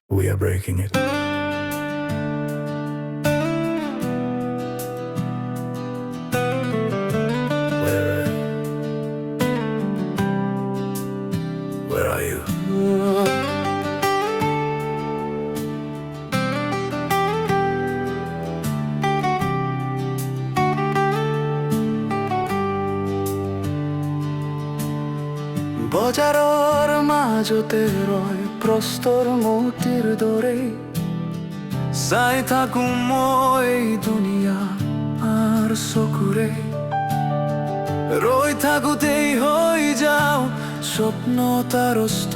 We are breaking it. Where are you? বজাৰৰ মাজতে ৰয় প্ৰস্তৰ মূৰ্তিৰ দৰে চাই থাকো মই দুনিয়া আৰু চকুৰে ৰৈ থাকোতেই হৈ যাওঁ স্বপ্ন তাৰস্ত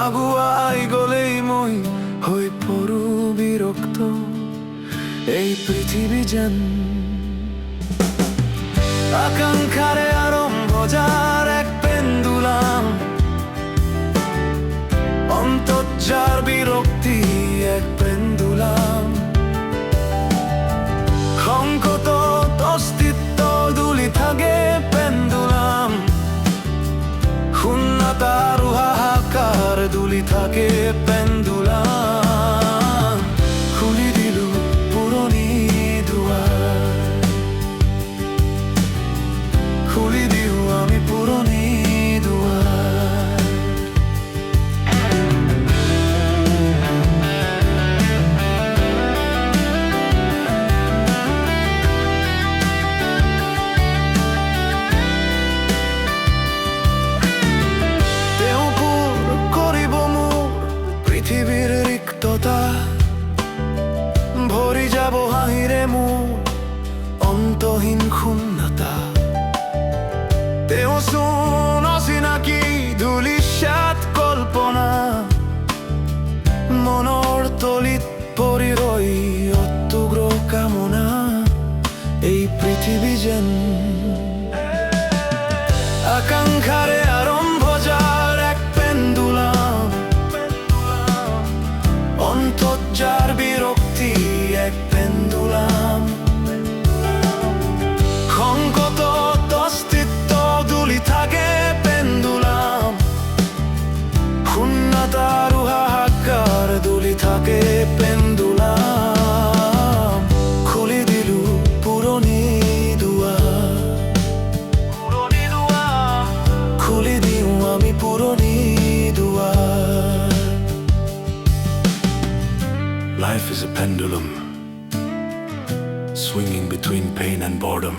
আগুৱাই গলেই মই হৈ পৰো বিৰক্ত এই পৃথিৱী যেন আকাংক্ষাৰে আৰম্ভ যাৰ এক পেন্দুলাম অন্তত যাৰ বিৰক্তি এক পেন্দুলাম সংকটত অস্তিত্ব দুলি থাকে পেন্দুলাম শূন্যতা আৰু হাহাকাৰ দুলি থাকে পেন্দুলাম খুলি দিলো পুৰণি দুৱাৰ খুলি দিও আমি পুৰণি দুৱাৰ তেওঁ পূৰ কৰিব মোৰ পৃথিৱীৰ ৰিক্ততা ভৰি যাব হাঁহিৰে মোৰ অন্তহীন শূন্যতা তেওঁ চোন অচিনাকি ধূলিসাৎ কল্পনা মনৰ তলিত পৰি ৰৈ অতুগ্ৰ কামনা এই পৃথিৱী যেন আকাংক্ষাৰে আৰম্ভ যাৰ এক পেন্দুলাম অন্তত যাৰ বিৰক্তি এক পেন্দুলাম সংকটত অস্তিত্ব দুলি থাকে পেন্দুলাম শূন্যতা আৰু হাহাকাৰ দুলি থাকে পেন্দুলাম খুলি দিলো পুৰণি দুৱাৰ খুলি দিওঁ আমি পুৰণি দুৱাৰ Life is a pendulum swinging between pain and boredom